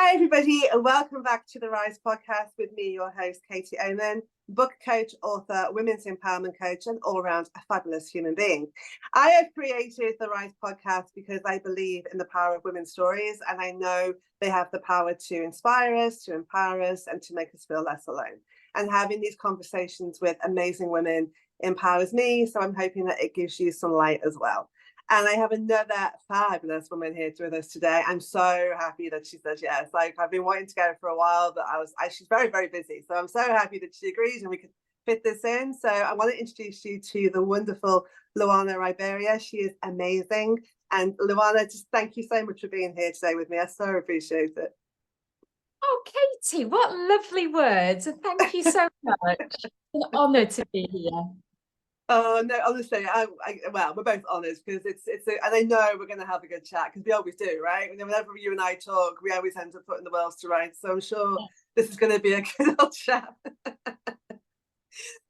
Hi, everybody, and welcome back to the Rise podcast with me, your host, Katie Oman, book coach, author, women's empowerment coach, and all around a fabulous human being. I have created the Rise podcast because I believe in the power of women's stories, and I know they have the power to inspire us, to empower us, and to make us feel less alone. And having these conversations with amazing women empowers me, so I'm hoping that it gives you some light as well. And I have another fabulous woman here with us today. I'm so happy that she says yes. Like, I've been wanting to go for a while, but she's very, very busy. So I'm so happy that she agrees and we could fit this in. So I want to introduce you to the wonderful Luana Ribeira. She is amazing. And Luana, just thank you so much for being here today with me. I so appreciate it. Oh, Katie, what lovely words. And thank you so much. It's an honour to be here. Oh no, honestly, well, we're both honoured because and I know we're going to have a good chat because we always do, right? And whenever you and I talk, we always end up putting the worlds to rights. So I'm sure this is going to be a good old chat.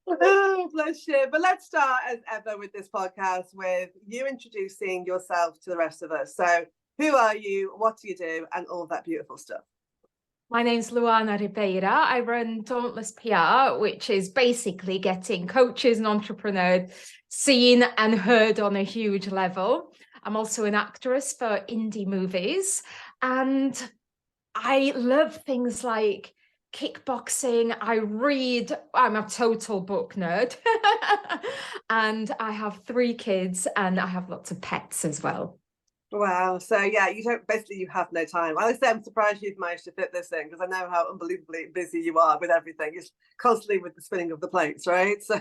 Oh, bless you. But let's start as ever with this podcast with you introducing yourself to the rest of us. So who are you? What do you do? And all that beautiful stuff. My name's Luana Ribeira. I run Dauntless PR, which is basically getting coaches and entrepreneurs seen and heard on a huge level. I'm also an actress for indie movies, and I love things like kickboxing. I read. I'm a total book nerd. And I have 3 kids and I have lots of pets as well. Wow. So yeah, you have no time. Honestly, I'm surprised you've managed to fit this in because I know how unbelievably busy you are with everything. It's constantly with the spinning of the plates, right? So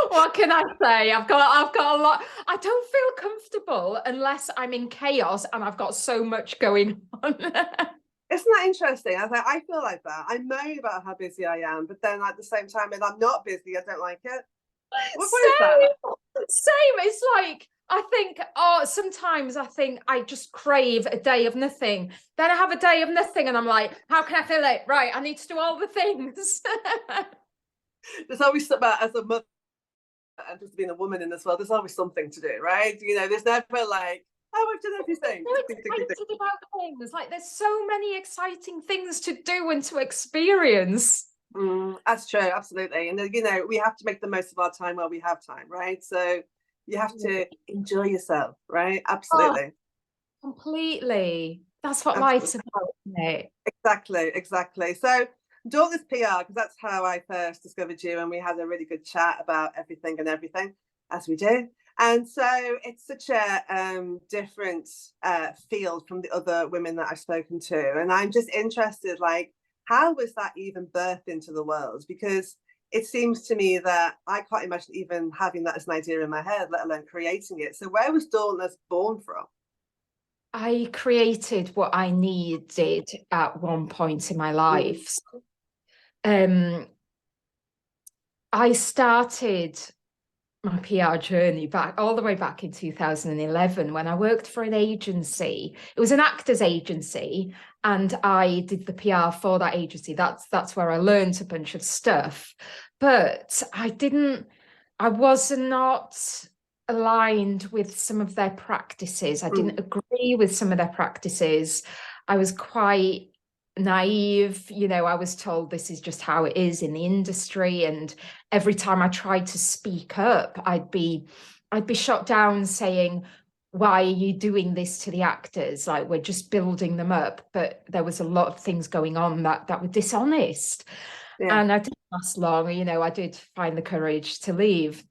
what can I say? I've got a lot. I don't feel comfortable unless I'm in chaos and I've got so much going on. Isn't that interesting? I feel like that. I moan about how busy I am, but then at the same time, when I'm not busy, I don't like it. What is that? Same. It's like, I think, sometimes I think I just crave a day of nothing. Then I have a day of nothing and I'm like, how can I fill it? Right, I need to do all the things. There's always about, as a mother and just being a woman in this world, there's always something to do, right? You know, there's never like, oh, I've done everything. So excited about things. Like, there's so many exciting things to do and to experience. That's true, absolutely. And you know, we have to make the most of our time while we have time, right? So you have to enjoy yourself, right? Absolutely. Oh, completely. That's what life's about, isn't it? Exactly. So Dauntless PR, because that's how I first discovered you, and we had a really good chat about everything, as we do. And so it's such a different field from the other women that I've spoken to. And I'm just interested, like, how was that even birthed into the world? Because it seems to me that I can't imagine even having that as an idea in my head, let alone creating it. So where was Dauntless born from? I created what I needed at one point in my life. I started my PR journey all the way back in 2011 when I worked for an agency. It was an actors agency, and I did the PR for that agency. That's where I learned a bunch of stuff. But I was not aligned with some of their practices. I didn't agree with some of their practices. I was quite naive. You know, I was told this is just how it is in the industry, and every time I tried to speak up, I'd be shot down saying, why are you doing this to the actors? Like, we're just building them up. But there was a lot of things going on that were dishonest. Yeah. And I didn't last long. You know, I did find the courage to leave.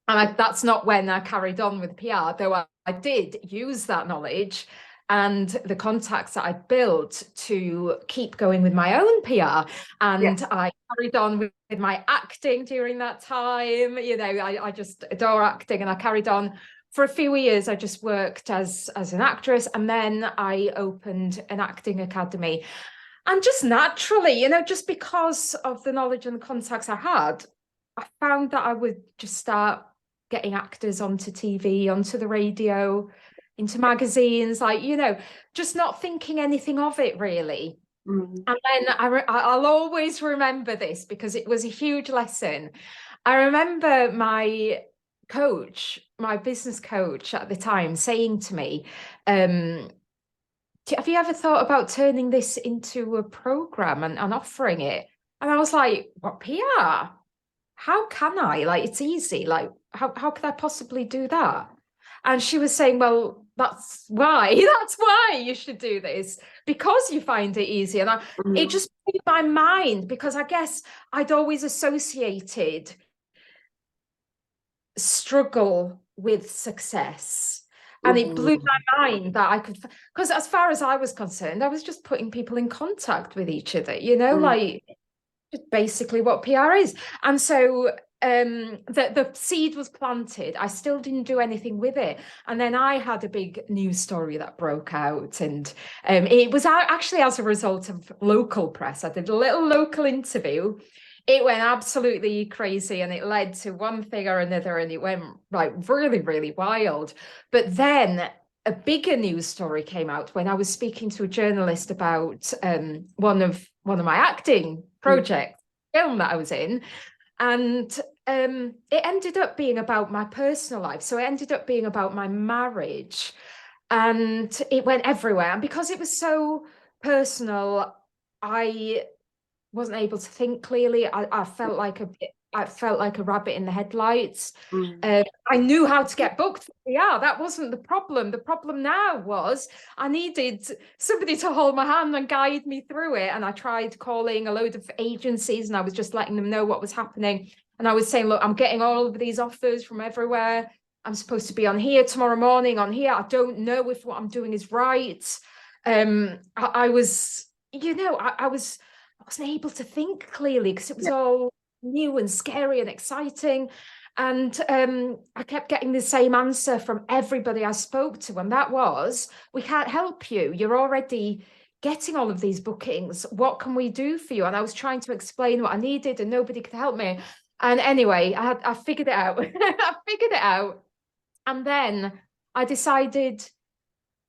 And that's not when I carried on with PR, though I did use that knowledge and the contacts that I built to keep going with my own PR. And I carried on with my acting during that time. You know, I just adore acting, and I carried on for a few years. I just worked as an actress, and then I opened an acting academy. And just naturally, you know, just because of the knowledge and the contacts I had, I found that I would just start getting actors onto TV, onto the radio, into magazines, like, you know, just not thinking anything of it really. And then I'll always remember this because it was a huge lesson. I remember my coach, my business coach at the time, saying to me, do have you ever thought about turning this into a program and offering it? And I was like, what, PR? How can I? Like, it's easy. Like, how could I possibly do that? And she was saying, well, that's why, that's why you should do this, because you find it easy. And it just blew my mind, because I guess I'd always associated struggle with success. And it blew my mind that I could, because as far as I was concerned, I was just putting people in contact with each other, like just basically what PR is. And so the seed was planted. I still didn't do anything with it. And then I had a big news story that broke out. And it was actually as a result of local press. I did a little local interview. It went absolutely crazy, and it led to one thing or another, and it went like really, really wild. But then a bigger news story came out when I was speaking to a journalist about one of my acting projects, film that I was in, and it ended up being about my personal life. So it ended up being about my marriage, and it went everywhere. And because it was so personal, I wasn't able to think clearly. I felt like a rabbit in the headlights. I knew how to get booked for PR. That wasn't the problem. The problem now was I needed somebody to hold my hand and guide me through it. And I tried calling a load of agencies, and I was just letting them know what was happening. And I was saying, look, I'm getting all of these offers from everywhere. I'm supposed to be on here tomorrow morning, on here. I don't know if what I'm doing is right. I was, I wasn't able to think clearly, because it was all new and scary and exciting. And I kept getting the same answer from everybody I spoke to, and that was, we can't help you. You're already getting all of these bookings. What can we do for you? And I was trying to explain what I needed, and nobody could help me. And anyway, I figured it out. I figured it out. And then I decided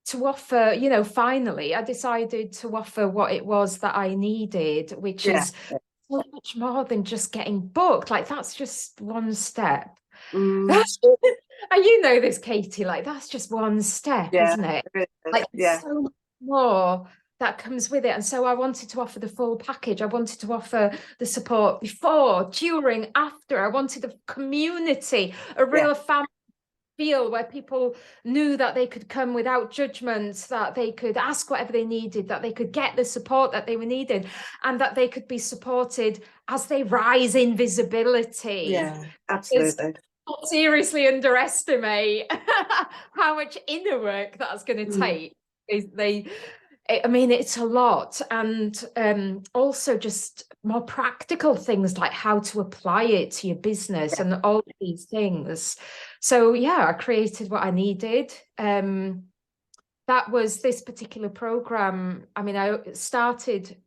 to offer, finally, I decided to offer what it was that I needed, which is so much more than just getting booked. Like, that's just one step. And this, Katie, like, that's just one step, isn't it? Like, so much more that comes with it. And so I wanted to offer the full package. I wanted to offer the support before, during, after. I wanted a community, a real family feel where people knew that they could come without judgment, that they could ask whatever they needed, that they could get the support that they were needed, and that they could be supported as they rise in visibility. Yeah, absolutely. Don't seriously underestimate how much inner work that's going to take. I mean, it's a lot. And also just more practical things like how to apply it to your business and all of these things. So yeah, I created what I needed. That was this particular program. I mean, I started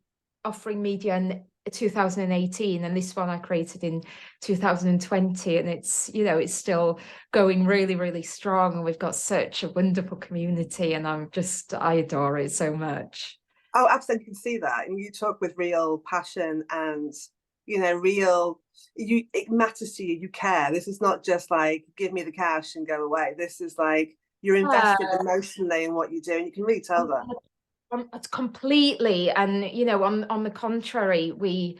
offering media in 2018, and this one I created in 2020, and it's still going really, really strong, and we've got such a wonderful community, and I adore it so much. Oh, absolutely, can see that. And you talk with real passion, and it matters to you. You care. This is not just like, give me the cash and go away. This is like, you're invested emotionally in what you do, and you can really tell that. It's completely. And on the contrary, we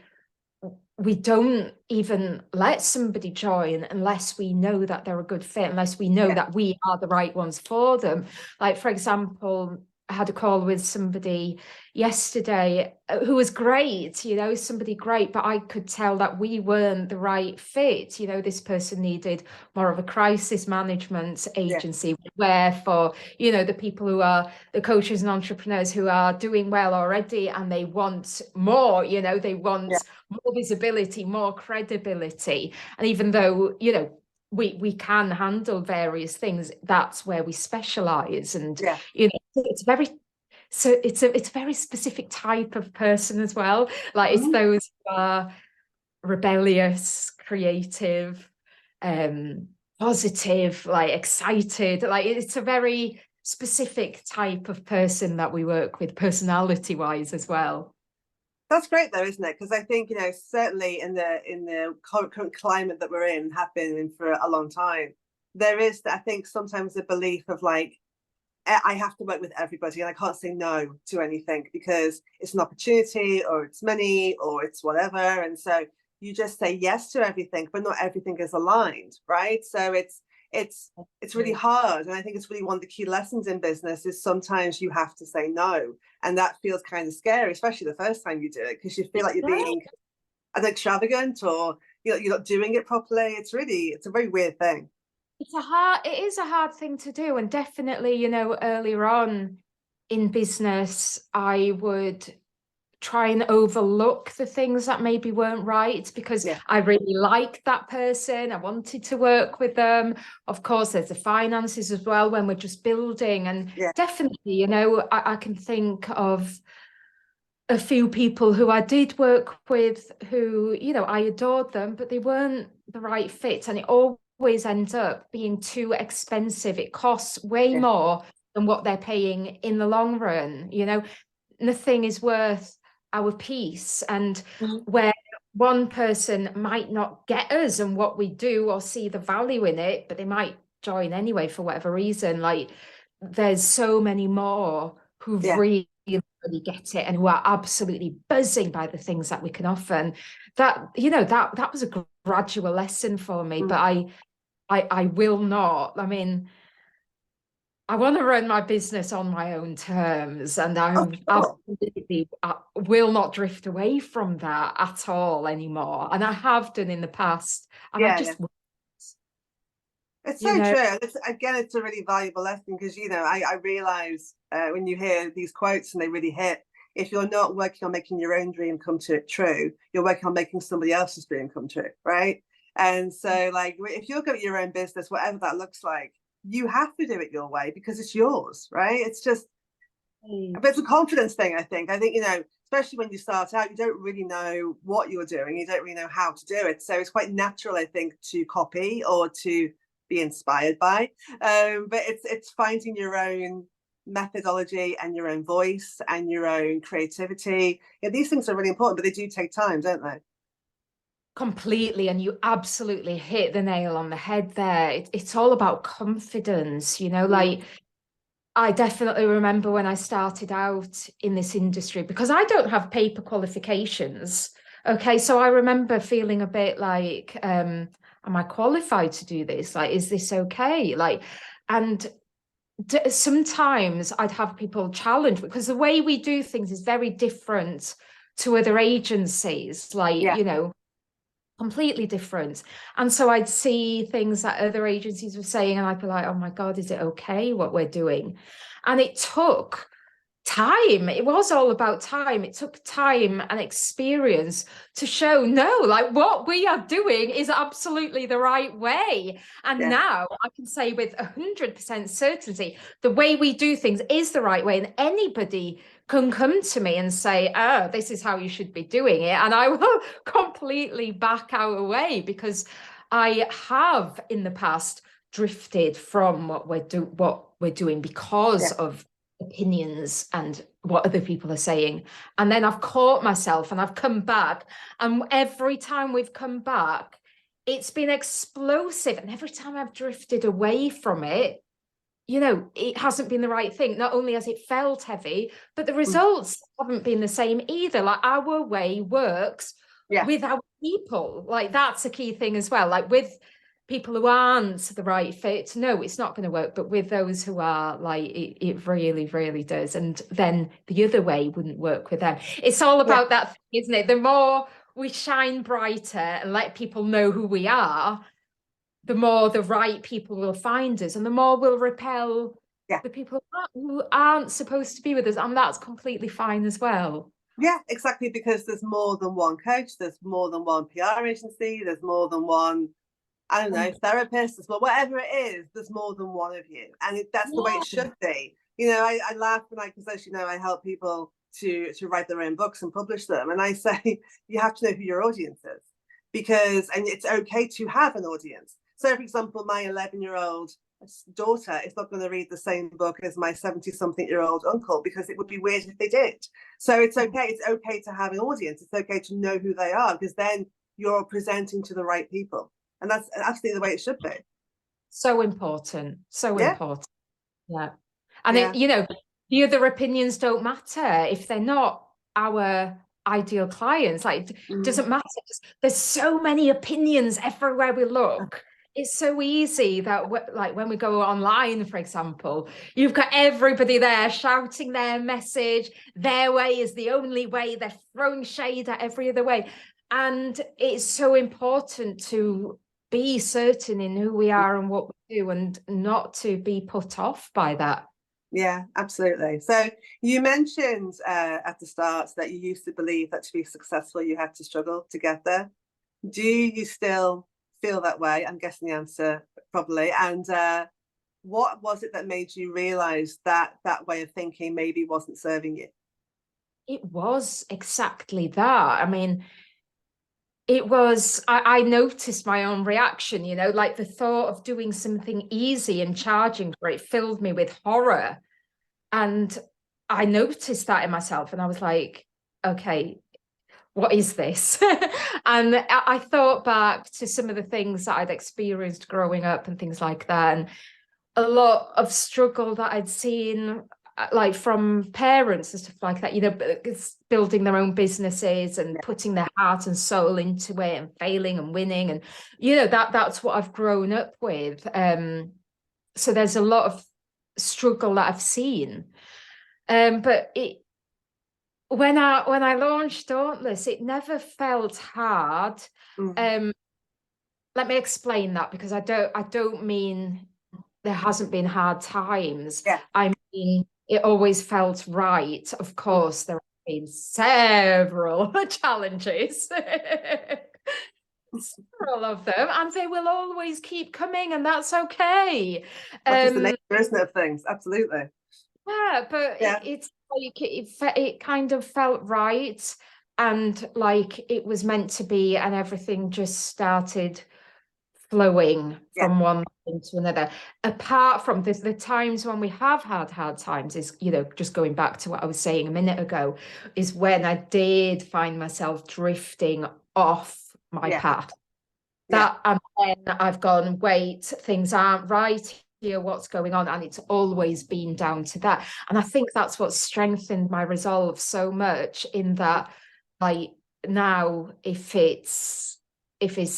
don't even let somebody join unless we know that they're a good fit, unless we know that we are the right ones for them. Like, for example, I had a call with somebody yesterday who was great, somebody great, but I could tell that we weren't the right fit. This person needed more of a crisis management agency, where for, the people who are the coaches and entrepreneurs who are doing well already, and they want more, they want more visibility, more credibility. And even though, we can handle various things, that's where we specialize. And it's a very specific type of person as well. Like, it's those who are rebellious, creative, positive, like excited. Like, it's a very specific type of person that we work with, personality wise as well. That's great though, isn't it? Because I think, certainly in the current climate that we're in, have been in for a long time, there is, I think, sometimes a belief of like, I have to work with everybody and I can't say no to anything because it's an opportunity or it's money or it's whatever. And so you just say yes to everything, but not everything is aligned, right? So it's really hard. And I think it's really one of the key lessons in business is sometimes you have to say no. And that feels kind of scary, especially the first time you do it, because you feel like you're being an extravagant or you're not doing it properly. It's a very weird thing. It is a hard thing to do. And definitely, you know, earlier on in business, I would try and overlook the things that maybe weren't right because I really liked that person. I wanted to work with them. Of course, there's the finances as well when we're just building. And definitely, you know, I can think of a few people who I did work with who, you know, I adored them, but they weren't the right fit. And it always ends up being too expensive. It costs way more than what they're paying in the long run. You know, nothing is worth our peace. And where one person might not get us and what we do or see the value in it, but they might join anyway for whatever reason. Like there's so many more who really get it and who are absolutely buzzing by the things that we can offer. And that, you know, that was a gradual lesson for me, but I will not. I mean, I want to run my business on my own terms, and I absolutely will not drift away from that at all anymore. And I have done in the past, and I just it's so true. It's a really valuable lesson because, you know, I realize when you hear these quotes and they really hit, if you're not working on making your own dream come true, you're working on making somebody else's dream come true, right? And so, like, if you're going your own business, whatever that looks like, you have to do it your way because it's yours, right? It's just, but it's a confidence thing, I think. You know, especially when you start out, you don't really know what you're doing. You don't really know how to do it. So it's quite natural, I think, to copy or to be inspired by. But it's finding your own methodology and your own voice and your own creativity. Yeah, these things are really important, but they do take time, don't they? Completely. And you absolutely hit the nail on the head there. It's all about confidence, you know, like I definitely remember when I started out in this industry, because I don't have paper qualifications. Okay. So I remember feeling a bit like, am I qualified to do this? Like, is this okay? Like, and sometimes I'd have people challenge because the way we do things is very different to other agencies. Like, you know, completely different. And so I'd see things that other agencies were saying and I'd be like, oh my God, is it okay what we're doing? And it took time. It was all about time. It took time and experience to show, no, like what we are doing is absolutely the right way. And now I can say with 100% certainty, the way we do things is the right way. And anybody can come to me and say, oh, this is how you should be doing it. And I will completely back our way because I have in the past drifted from what we're doing because of opinions and what other people are saying. And then I've caught myself and I've come back. And every time we've come back, it's been explosive. And every time I've drifted away from it, you know, it hasn't been the right thing. Not only has it felt heavy, but the results haven't been the same either. Like our way works with our people. Like that's a key thing as well. Like with people who aren't the right fit, no, it's not going to work. But with those who are, like it really, really does. And then the other way wouldn't work with them. It's all about that thing, isn't it? The more we shine brighter and let people know who we are, the more the right people will find us and the more we'll repel the people who aren't supposed to be with us. And that's completely fine as well. Yeah, exactly. Because there's more than one coach, there's more than one PR agency, there's more than one, I don't know, therapist, there's more, whatever it is, there's more than one of you. And that's the way it should be. You know, I laugh when because as you know, I help people to write their own books and publish them. And I say, you have to know who your audience is and it's okay to have an audience. So, for example, my 11-year-old daughter is not going to read the same book as my 70-something-year-old uncle because it would be weird if they did. So it's okay. It's okay to have an audience. It's okay to know who they are because then you're presenting to the right people. And that's absolutely the way it should be. So important. So important. Yeah. And Yeah. the other opinions don't matter if they're not our ideal clients. Like, it doesn't matter. There's so many opinions everywhere we look. It's so easy that like when we go online, for example, you've got everybody there shouting their message. Their way is the only way. They're throwing shade at every other way. And it's so important to be certain in who we are and what we do, and not to be put off by that. Yeah, absolutely. So you mentioned at the start that you used to believe that to be successful, you had to struggle to get there. Do you still feel that way? I'm guessing the answer probably. And what was it that made you realize that that way of thinking maybe wasn't serving you? It was exactly that. I mean, it was, I noticed my own reaction, like the thought of doing something easy and charging for it filled me with horror. And I noticed that in myself, and I was like, okay, what is this? And I thought back to some of the things that I'd experienced growing up and things like that, and a lot of struggle that I'd seen, like from parents and stuff like that, building their own businesses and putting their heart and soul into it and failing and winning. And, that's what I've grown up with. So there's a lot of struggle that I've seen. But when I launched Dauntless, it never felt hard. Let me explain that, because I don't mean there hasn't been hard times. Yeah. I mean, it always felt right. Of course, there have been several challenges. Several of them, and they will always keep coming, and that's okay. That's just the nature, isn't it, of things? Absolutely. Yeah, but it's like it kind of felt right, and like it was meant to be, and everything just started flowing from one thing to another. Apart from the times when we have had hard times, is just going back to what I was saying a minute ago, is when I did find myself drifting off my path. And then I've gone, wait, things aren't right here, what's going on? And it's always been down to that. And I think that's what strengthened my resolve so much, in that, like, now if it's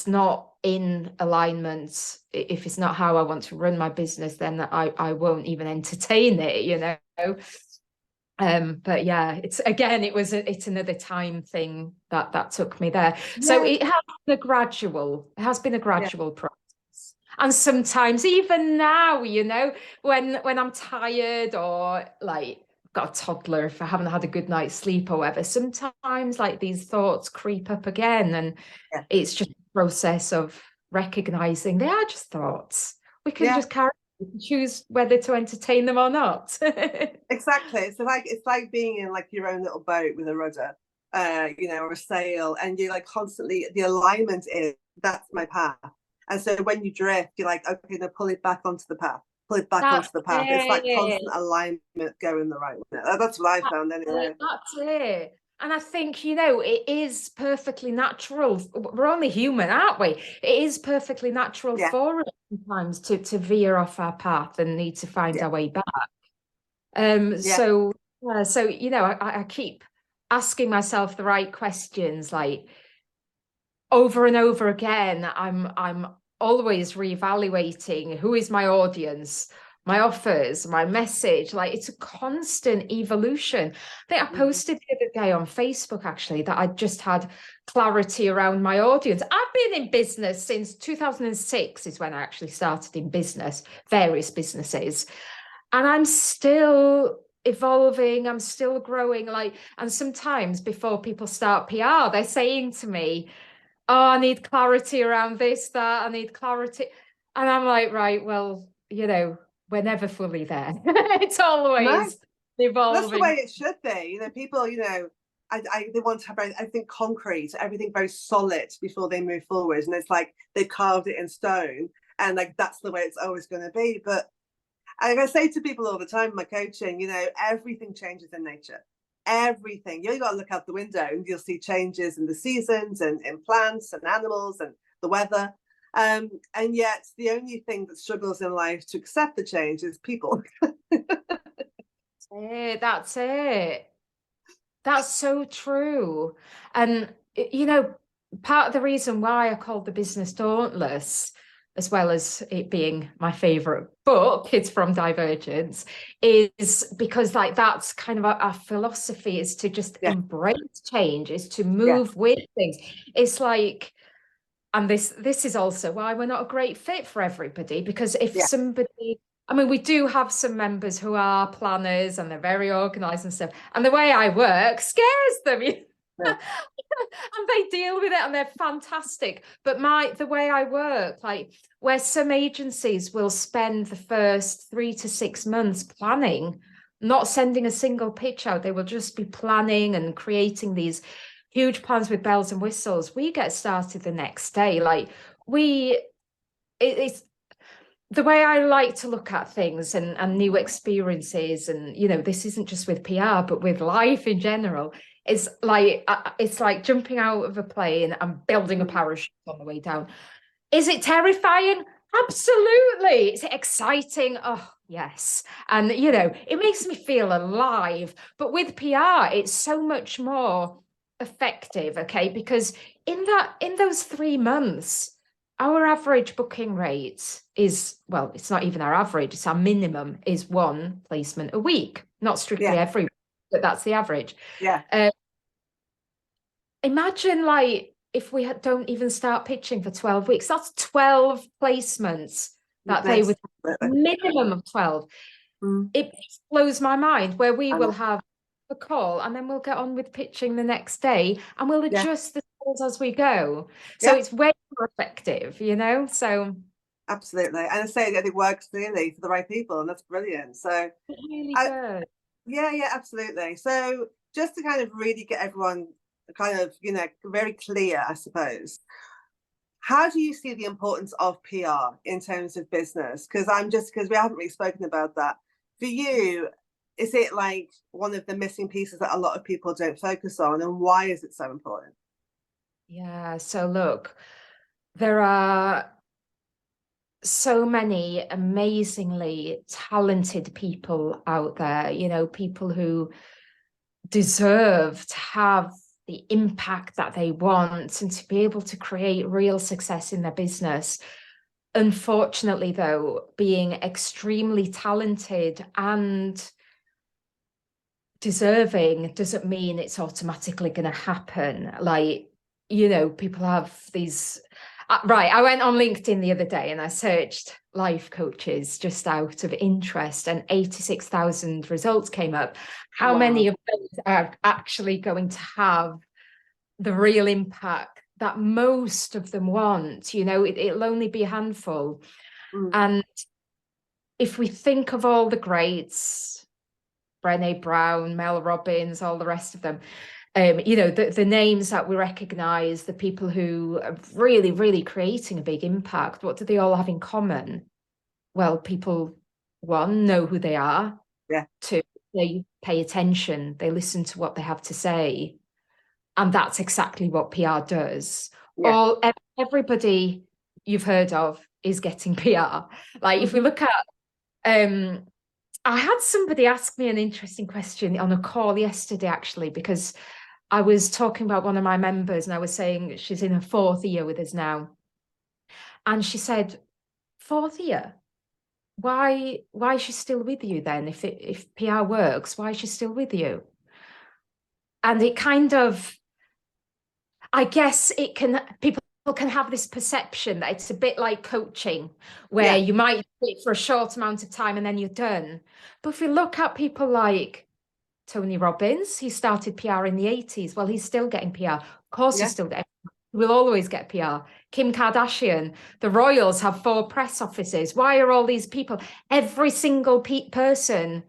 not in alignment, if it's not how I want to run my business, then I won't even entertain it, but yeah, it's another time thing that took me there. So it has been a gradual process. And sometimes even now, when I'm tired, or like got a toddler, if I haven't had a good night's sleep or whatever, sometimes like these thoughts creep up again, and it's just a process of recognizing they are just thoughts. We can just choose whether to entertain them or not. Exactly. It's like being in like your own little boat with a rudder, or a sail, and you're like constantly, the alignment is, that's my path. And so when you drift, you're like, okay, now pull it back onto the path. Pull it back onto the path. It's like constant alignment going the right way. That's what I found anyway. That's it. And I think, it is perfectly natural. We're only human, aren't we? It is perfectly natural for us sometimes to veer off our path and need to find our way back. So I keep asking myself the right questions, like over and over again. I'm always reevaluating who is my audience, my offers, my message. Like, it's a constant evolution. I think I posted the other day on Facebook, actually, that I just had clarity around my audience. I've been in business since 2006 is when I actually started in business, various businesses. And I'm still evolving, I'm still growing. And sometimes before people start PR, they're saying to me, oh, I need clarity around this, that, I need clarity. And I'm like, right, well, we're never fully there. It's always evolving. That's the way it should be. People, they want to have everything concrete, everything very solid before they move forward. And it's like they've carved it in stone, and like that's the way it's always going to be. But I say to people all the time in my coaching, everything changes in nature. Everything. You got to look out the window and you'll see changes in the seasons and in plants and animals and the weather. And yet the only thing that struggles in life to accept the change is people. That's it. That's so true. And, you know, part of the reason why I called the business Dauntless, as well as it being my favorite book, it's from Divergence, is because like that's kind of our philosophy, is to just Yeah, embrace change, is to yeah, move with things. It's like, and this is also why we're not a great fit for everybody, because if yeah, somebody, I mean, we do have some members who are planners and they're very organized and stuff, and the way I work scares them. yeah, And they deal with it and they're fantastic. But the way I work, like where some agencies will spend the first 3 to 6 months planning, not sending a single pitch out, they will just be planning and creating these huge plans with bells and whistles. We get started the next day. Like it's the way I like to look at things, and new experiences, and this isn't just with PR but with life in general. It's like jumping out of a plane and building a mm, parachute on the way down. Is it terrifying? Absolutely. Is it exciting? Oh, yes. And it makes me feel alive. But with PR, it's so much more effective, okay? Because in those 3 months, our average booking rate is, well, it's not even our average, it's our minimum, is 1 placement a week. Not strictly yeah, every week, but that's the average. yeah, Imagine like if we don't even start pitching for 12 weeks, that's 12 placements that they would have, absolutely. minimum of 12. Mm, It blows my mind where we I will know. have a call and then we'll get on with pitching the next day and we'll Yeah, adjust the calls as we go. So yeah, it's way more effective. So absolutely. And I say that it works really for the right people, and that's brilliant. So, it really I, does. yeah, yeah, absolutely. So, just to kind of really get everyone kind of, very clear, I suppose. How do you see the importance of PR in terms of business? Because we haven't really spoken about that. For you, is it like one of the missing pieces that a lot of people don't focus on, and why is it so important? Yeah. So look, there are so many amazingly talented people out there, people who deserve to have the impact that they want and to be able to create real success in their business. Unfortunately, though, being extremely talented and deserving doesn't mean it's automatically going to happen. Like, people have these. Right, I went on LinkedIn the other day and I searched life coaches just out of interest, and 86,000 results came up. How Wow. many of those are actually going to have the real impact that most of them want? It'll only be a handful. Mm, And if we think of all the greats, Brené Brown, Mel Robbins, all the rest of them, the names that we recognize, the people who are really, really creating a big impact, what do they all have in common? Well, people, one, know who they are. yeah, Two, they pay attention. They listen to what they have to say. And that's exactly what PR does. yeah. Everybody you've heard of is getting PR. Like if we Hmm. look at, I had somebody ask me an interesting question on a call yesterday, actually, because I was talking about one of my members and I was saying she's in her 4th year with us now. And she said, 4th year? Why is she still with you then? If PR works, why is she still with you? And it kind of, I guess people can have this perception that it's a bit like coaching, where Yeah, you might do it for a short amount of time and then you're done. But if we look at people like Tony Robbins, he started PR in the 80s. Well, he's still getting PR. Of course, he's yeah, still getting. We'll always get PR. Kim Kardashian, the royals have 4 press offices. Why are all these people? Every single person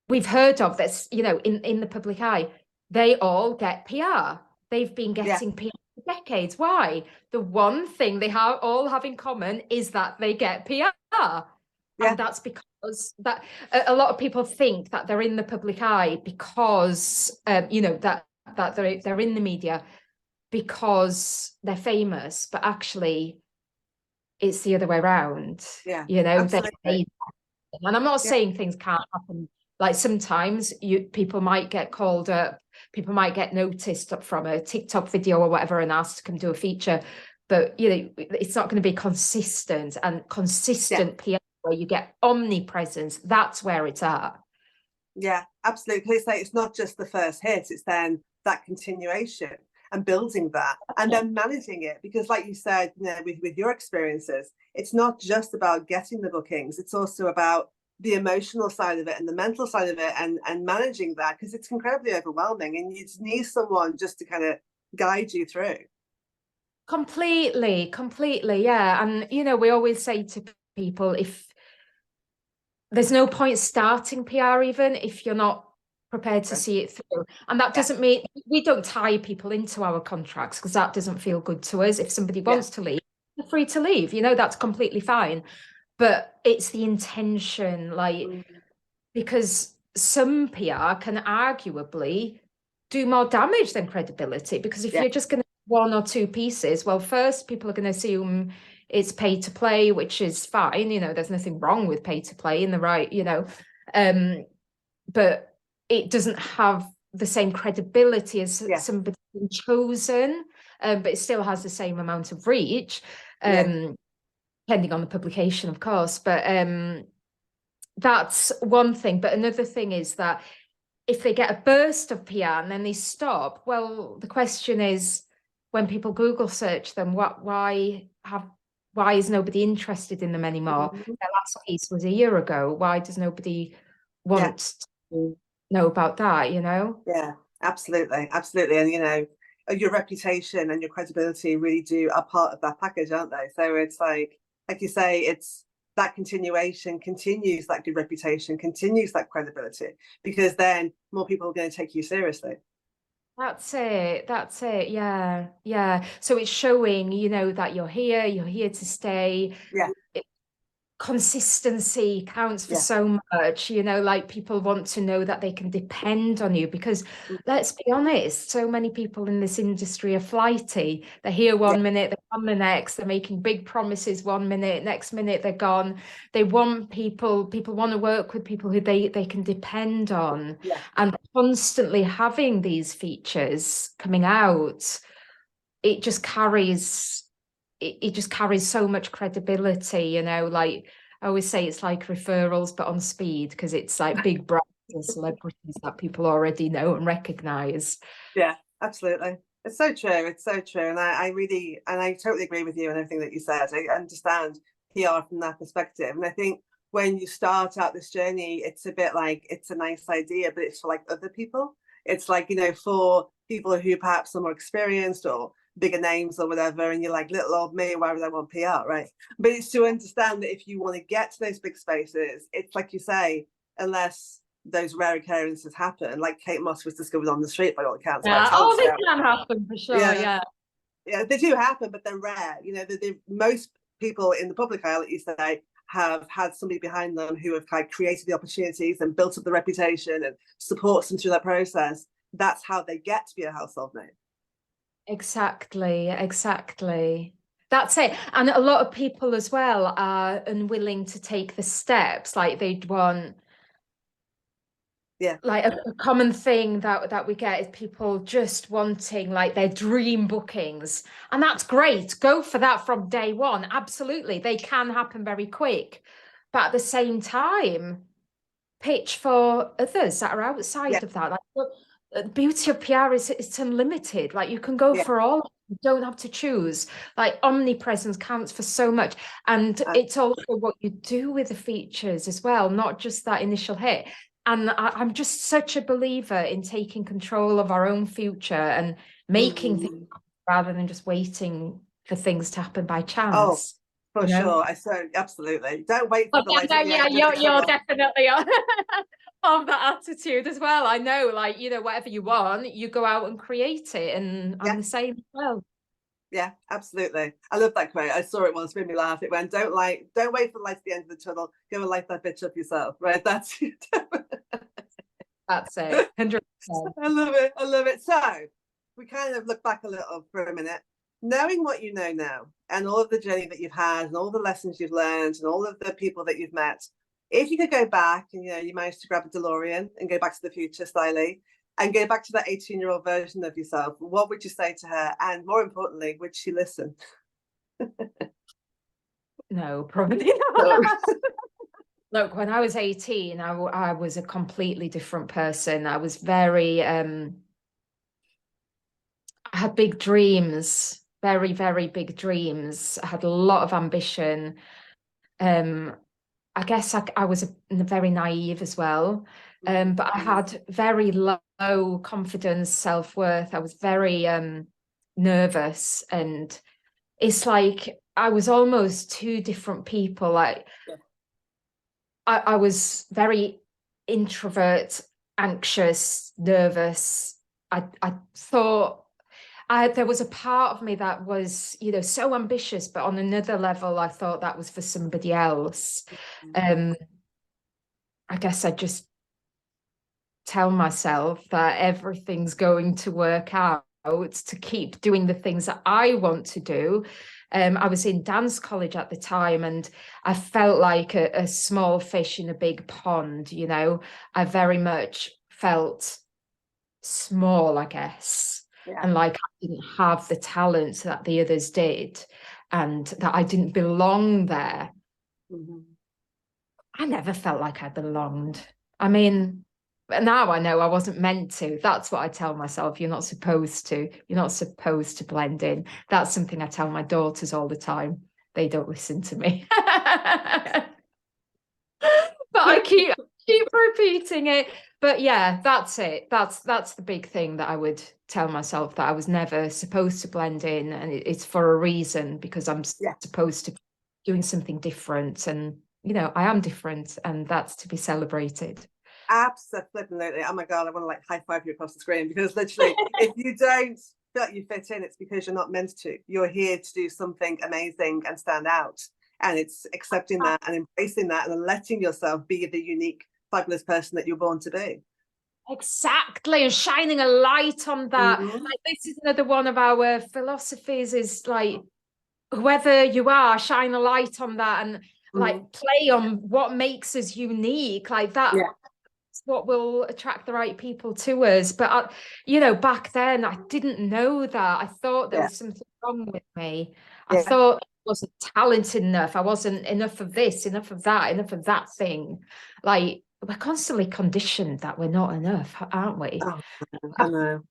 we've heard of that's in the public eye, they all get PR. They've been yeah, getting PR for decades. Why? The one thing they all have in common is that they get PR. yeah, And that's because that a lot of people think that they're in the public eye because that they're in the media because they're famous, but actually it's the other way around. yeah. They Absolutely. and I'm not Yeah, saying things can't happen Like sometimes people might get called up, people might get noticed from a TikTok video or whatever and asked to come do a feature. But it's not going to be consistent, and consistent PR where you get omnipresence. That's where it's at. Yeah, absolutely. It's like, it's not just the first hit, it's then that continuation and building that and then managing it. Because like you said, with your experiences, it's not just about getting the bookings, it's also about the emotional side of it and the mental side of it, and managing that, because it's incredibly overwhelming and you just need someone just to kind of guide you through. Completely, yeah. And we always say to people, if there's no point starting PR even if you're not prepared to see it through. And that doesn't mean we don't tie people into our contracts, because that doesn't feel good to us. If somebody wants to leave, they're free to leave, that's completely fine. But it's the intention, like, because some PR can arguably do more damage than credibility, because if you're just going to one or two pieces, well, first people are going to assume it's pay to play, which is fine. There's nothing wrong with pay to play in the right, but it doesn't have the same credibility as somebody being chosen, but it still has the same amount of reach, depending on the publication, of course. But that's one thing. But another thing is that if they get a burst of PR and then they stop, well, the question is, when people Google search them, why is nobody interested in them anymore? Their last piece was a year ago. Why does nobody want to know about that, Yeah, absolutely. And your reputation and your credibility really are part of that package, aren't they? So it's like you say, it's that continuation continues that good reputation, continues that credibility, because then more people are going to take you seriously. That's it. Yeah. So it's showing, that you're here to stay. Yeah. Consistency counts for so much, like people want to know that they can depend on you, because let's be honest, so many people in this industry are flighty. They're here one minute, they're gone the next, they're making big promises one minute, next minute they're gone. They want people want to work with people who they can depend on. And constantly having these features coming out, it just carries so much credibility, like I always say, it's like referrals but on speed, because it's like big brands and celebrities that people already know and recognize. Yeah, absolutely. It's so true. And I totally agree with you and everything that you said. I understand PR from that perspective. And I think when you start out this journey, it's a bit like, it's a nice idea, but it's for like other people. It's like, for people who perhaps are more experienced or bigger names or whatever, and you're like, little old me, why would I want PR, right? But it's to understand that if you want to get to those big spaces, it's like you say, unless those rare occurrences happen, like Kate Moss was discovered on the street by all accounts. Yeah. They can happen for sure. Yeah, they do happen, but they're rare. Most people in the public eye, like you say, have had somebody behind them who have kind of created the opportunities and built up the reputation and supports them through that process. That's how they get to be a household name. Exactly. That's it. And a lot of people as well are unwilling to take the steps. Like they'd want, like a common thing that we get is people just wanting like their dream bookings. And that's great. Go for that from day one. Absolutely. They can happen very quick. But at the same time, pitch for others that are outside of that. Like, the beauty of PR is it's unlimited. Like you can go for all. You don't have to choose. Like omnipresence counts for so much. And it's also what you do with the features as well, not just that initial hit. And I'm just such a believer in taking control of our own future and making things rather than just waiting for things to happen by chance. Oh, for sure. I so absolutely. Don't wait for the light. You're definitely of that attitude as well. I know, like, whatever you want, you go out and create it, and I'm the same as well. Yeah, absolutely. I love that quote. I saw it once, made me laugh. It went, don't wait for the light at the end of the tunnel. Go and light that bitch up yourself. Right? That's it. That's it. 100%. I love it. So we kind of look back a little for a minute. Knowing what you know now and all of the journey that you've had and all the lessons you've learned and all of the people that you've met, If you could go back and, you managed to grab a DeLorean and go back to the future slightly and go back to that 18-year-old version of yourself, what would you say to her? And more importantly, would she listen? No, probably not. Look, when I was 18, I was a completely different person. I was very, I had big dreams, very, very big dreams. I had a lot of ambition. I guess I was very naive as well. But I had very low confidence, self-worth. I was very nervous, and it's like I was almost two different people. Like I was very introvert, anxious, nervous. I thought there was a part of me that was, so ambitious, but on another level, I thought that was for somebody else. I guess I just tell myself that everything's going to work out, to keep doing the things that I want to do. I was in dance college at the time, and I felt like a small fish in a big pond, I very much felt small, I guess. Yeah. And like I didn't have the talent that the others did, and that I didn't belong there. I never felt like I belonged. I mean, now I know I wasn't meant to. That's what I tell myself. You're not supposed to. You're not supposed to blend in. That's something I tell my daughters all the time. They don't listen to me. But I keep repeating it. But yeah, that's it. That's the big thing that I would tell myself, that I was never supposed to blend in, and it's for a reason, because I'm supposed to be doing something different, and I am different, and that's to be celebrated. Absolutely. Oh my God, I want to like high five you across the screen, because literally, if you don't feel like you fit in, it's because you're not meant to. You're here to do something amazing and stand out. And it's accepting that and embracing that and letting yourself be the unique, fabulous person that you're born to be. Exactly, and shining a light on that. Like, this is another one of our philosophies, is like, whoever you are, shine a light on that, and like play on what makes us unique. Like that, what will attract the right people to us. But back then I didn't know that. I thought there was something wrong with me. I thought I wasn't talented enough. I wasn't enough of this, enough of that thing. Like, we're constantly conditioned that we're not enough, aren't we? Oh, I know.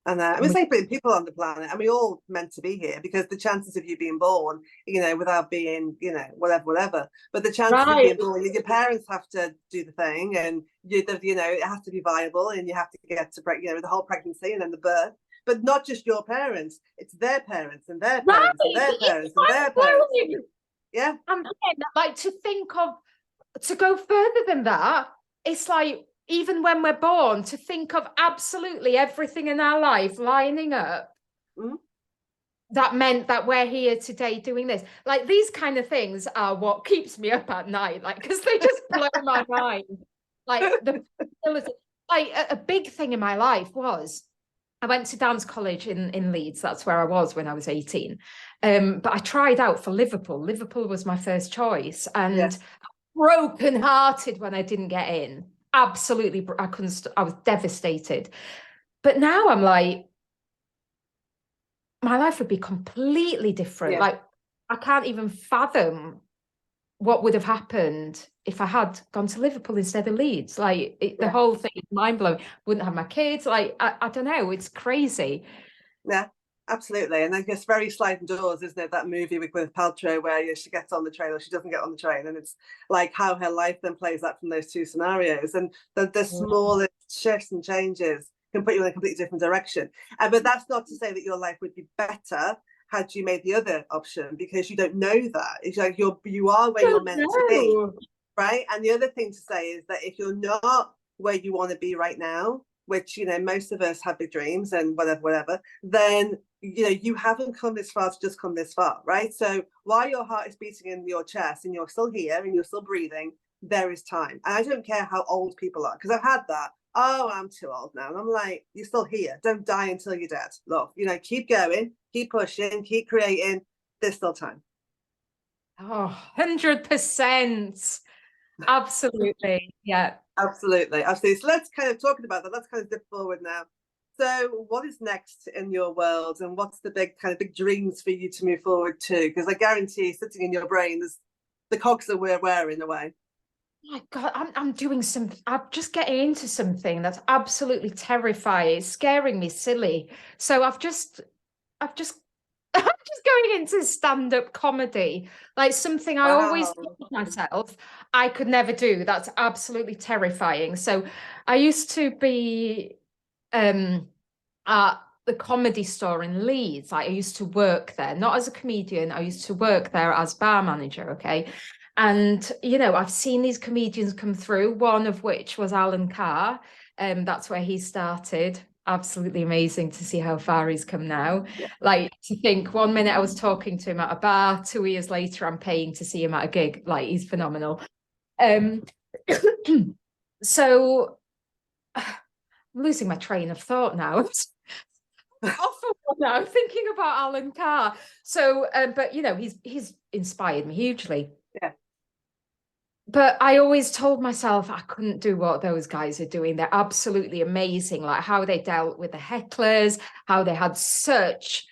I mean, same for people on the planet, and we all meant to be here, because the chances of you being born, without being, whatever. But the chances of being born, your parents have to do the thing, and it has to be viable, and you have to get to the whole pregnancy and then the birth. But not just your parents; it's their parents and their parents and their parents and their parents. Yeah, and then, like, to go further than that, it's like, even when we're born, to think of absolutely everything in our life lining up, that meant that we're here today doing this. Like, these kind of things are what keeps me up at night, like, because they just blow my mind. Like, a big thing in my life was, I went to dance college in Leeds. That's where I was when I was 18. But I tried out for Liverpool. Liverpool was my first choice, and broken-hearted when I didn't get in. Absolutely, I was devastated. But now I'm like, my life would be completely different. Like, I can't even fathom what would have happened if I had gone to Liverpool instead of Leeds. Like, the whole thing is mind-blowing. Wouldn't have my kids. Like, I don't know, it's crazy. Yeah, absolutely. And I guess very sliding doors, isn't it? That movie with Gwyneth Paltrow, where she gets on the train or she doesn't get on the train, and it's like how her life then plays out from those two scenarios, and the smallest shifts and changes can put you in a completely different direction. But that's not to say that your life would be better had you made the other option, because you don't know that. It's like you are where you're meant to be, right? And the other thing to say is that if you're not where you want to be right now, which most of us have big dreams and whatever, then you haven't come this far to just come this far, right? So while your heart is beating in your chest and you're still here and you're still breathing, there is time. And I don't care how old people are, because I've had that. Oh, I'm too old now. And I'm like, you're still here. Don't die until you're dead. Love, keep going, keep pushing, keep creating. There's still time. Oh, 100%. Absolutely. Yeah. Absolutely, absolutely. So let's kind of talking about that. Let's kind of dip forward now. So, what is next in your world, and what's the big dreams for you to move forward to? Because I guarantee, sitting in your brain, there's the cogs that we're wearing away. My God, I'm doing some. I'm just getting into something that's absolutely terrifying, it's scaring me silly. So I've just I'm just going into stand-up comedy, like something I always Wow. told myself I could never do. That's absolutely terrifying. So I used to be at the Comedy Store in Leeds. Like, I used to work there, not as a comedian. I used to work there as bar manager. Okay. And, I've seen these comedians come through, one of which was Alan Carr. That's where he started. Absolutely amazing to see how far he's come now. Yeah. Like, to think 1 minute I was talking to him at a bar, 2 years later I'm paying to see him at a gig. Like, he's phenomenal. Um, so I'm losing my train of thought now. Awful now, thinking about Alan Carr. So, but he's inspired me hugely. Yeah. But I always told myself I couldn't do what those guys are doing. They're absolutely amazing. Like how they dealt with the hecklers, how they had such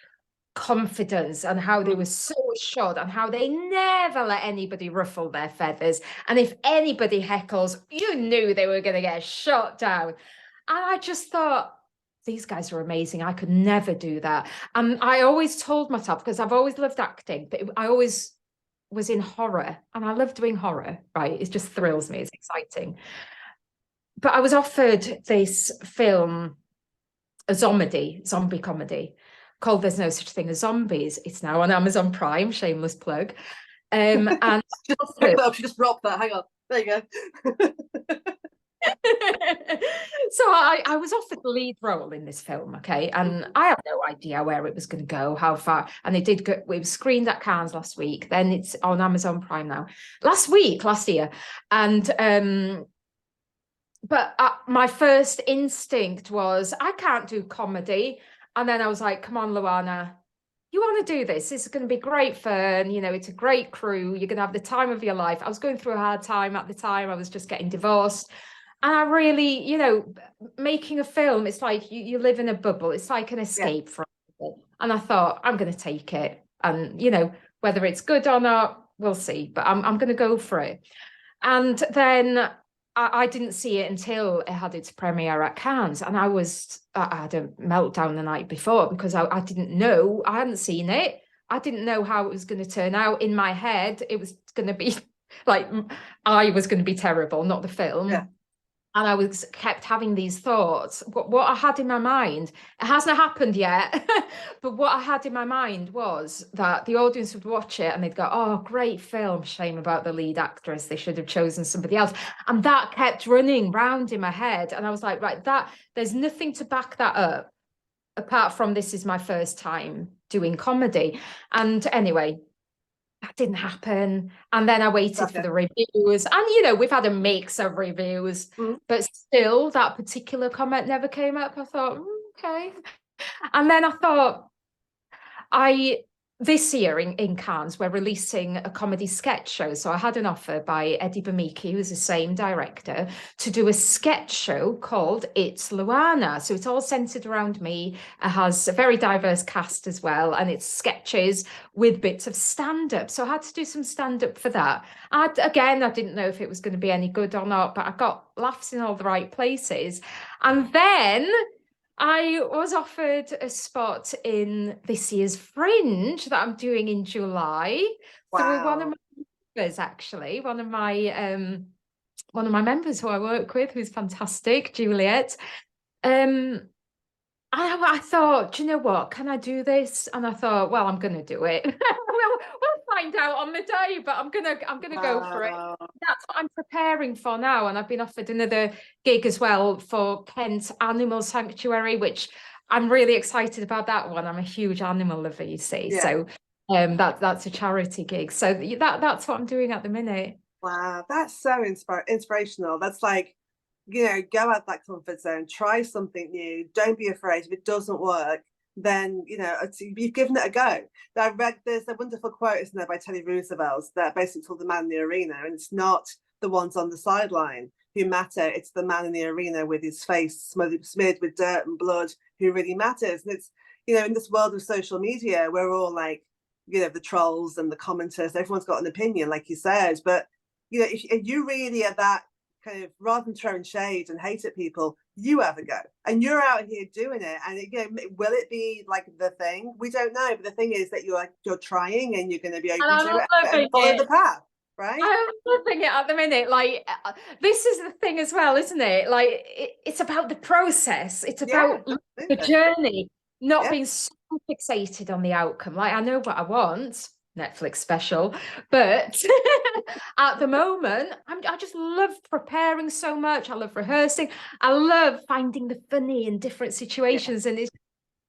confidence, and how they were so assured, and how they never let anybody ruffle their feathers. And if anybody heckles, you knew they were going to get shot down. And I just thought, these guys are amazing. I could never do that. And I always told myself, because I've always loved acting, but I always was in horror, and I love doing horror, right? It just thrills me. It's exciting. But I was offered this film, a zombie comedy called There's No Such Thing as Zombies. It's now on Amazon Prime, shameless plug. And She just dropped that. Hang on. There you go. So I was offered the lead role in this film, okay, and I had no idea where it was going to go, how far. And it did go. It was screened at Cannes last week. Then it's on Amazon Prime now. Last year, and but my first instinct was I can't do comedy, and then I was like, come on, Luana, you want to do this? This is going to be great fun. It's a great crew. You're going to have the time of your life. I was going through a hard time at the time. I was just getting divorced. And I really, making a film, it's like you live in a bubble. It's like an escape from it. And I thought, I'm going to take it. And, whether it's good or not, we'll see. But I'm going to go for it. And then I didn't see it until it had its premiere at Cannes. And I had a meltdown the night before because I didn't know. I hadn't seen it. I didn't know how it was going to turn out. In my head, it was going to be like, I was going to be terrible, not the film. Yeah. And I kept having these thoughts. What I had in my mind, it hasn't happened yet, but what I had in my mind was that the audience would watch it and they'd go, oh, great film, shame about the lead actress. They should have chosen somebody else. And that kept running round in my head. And I was like, right, there's nothing to back that up, apart from this is my first time doing comedy. And anyway, that didn't happen. And then I waited for the reviews. And, we've had a mix of reviews, but still that particular comment never came up. I thought, okay. And then I thought, this year in Cannes, we're releasing a comedy sketch show. So I had an offer by Eddie Bamiki, who's the same director, to do a sketch show called It's Luana. So it's all centered around me. It has a very diverse cast as well. And it's sketches with bits of stand-up. So I had to do some stand-up for that. I didn't know if it was going to be any good or not, but I got laughs in all the right places. And then I was offered a spot in this year's Fringe that I'm doing in July through one of my members, actually. One of my members who I work with, who's fantastic, Juliet. I thought, do you know what? Can I do this? And I thought, well, I'm going to do it. We'll find out on the day, but I'm gonna go for it. That's what I'm preparing for now. And I've been offered another gig as well for Kent Animal Sanctuary, which I'm really excited about that one. I'm a huge animal lover, you see. Yeah. So that's a charity gig. So that's what I'm doing at the minute. Wow, that's so inspirational. That's like, go out that comfort zone, try something new. Don't be afraid. If it doesn't work, then, you've given it a go. I read, there's a wonderful quote, isn't there, by Teddy Roosevelt that basically called The Man in the Arena. And it's not the ones on the sideline who matter. It's the man in the arena with his face smeared with dirt and blood who really matters. And it's, you know, in this world of social media, we're all like, you know, the trolls and the commenters, everyone's got an opinion, like you said. But, you know, if you really are that kind of, rather than throwing shade and hate at people, you have a go. And you're out here doing it. And, you know, will it be like the thing? We don't know. But the thing is that you're trying and you're going to be open to it and follow the path. Right? I'm loving it at the minute. Like, this is the thing as well, isn't it? Like, it's about the process. It's about the journey, not being so fixated on the outcome. Like, I know what I want, Netflix special, but at the moment, I just love preparing so much. I love rehearsing. I love finding the funny in different situations, and it's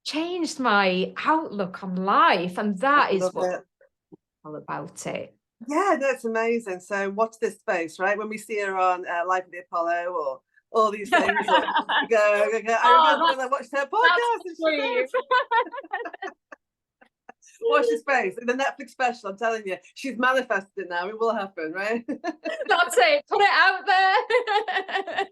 changed my outlook on life. And that is what all about it. Yeah, that's amazing. So watch this space, right? When we see her on Live at the Apollo or all these things, we go, okay, I remember when I watched her podcast. Watch this space. The Netflix special, I'm telling you, she's manifested it now. It will happen, right? That's it. Put it out there.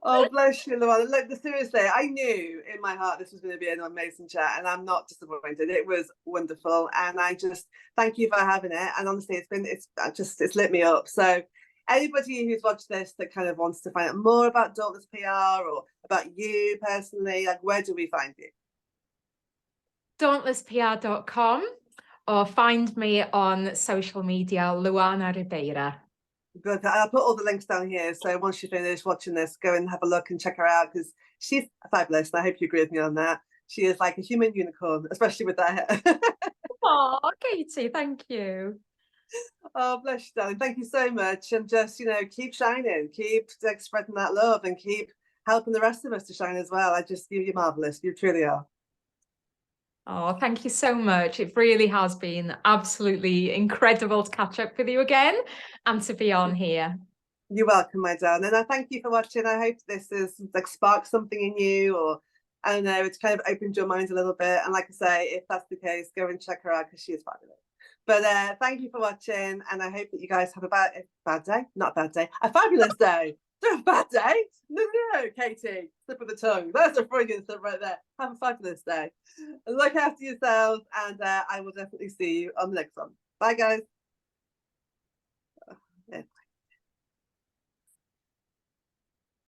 Oh, bless you, Luana. Look, seriously, I knew in my heart this was going to be an amazing chat, and I'm not disappointed. It was wonderful, and I just thank you for having it. And honestly, it's lit me up. So, anybody who's watched this that kind of wants to find out more about Dauntless PR or about you personally, like, where do we find you? dauntlesspr.com, or find me on social media, Luana Ribeira. Good. I'll put all the links down here. So once you finish watching this, go and have a look and check her out, because she's fabulous. And I hope you agree with me on that. She is like a human unicorn, especially with that hair. Oh, Katie, thank you. Oh, bless you, darling. Thank you so much. And just, you know, keep shining, keep like, spreading that love, and keep helping the rest of us to shine as well. You're marvelous. You truly are. Oh, thank you so much. It really has been absolutely incredible to catch up with you again and to be on here. You're welcome, my darling. And I thank you for watching. I hope this has like sparked something in you, or I don't know, it's kind of opened your mind a little bit. And like I say, if that's the case, go and check her out, because she is fabulous. But thank you for watching, and I hope that you guys have a bad day, not a bad day, a fabulous day. Don't have a bad day. No, Katie, slip of the tongue. That's a Freudian slip right there. Have a fabulous day. Look after yourselves, and I will definitely see you on the next one. Bye, guys. Yeah.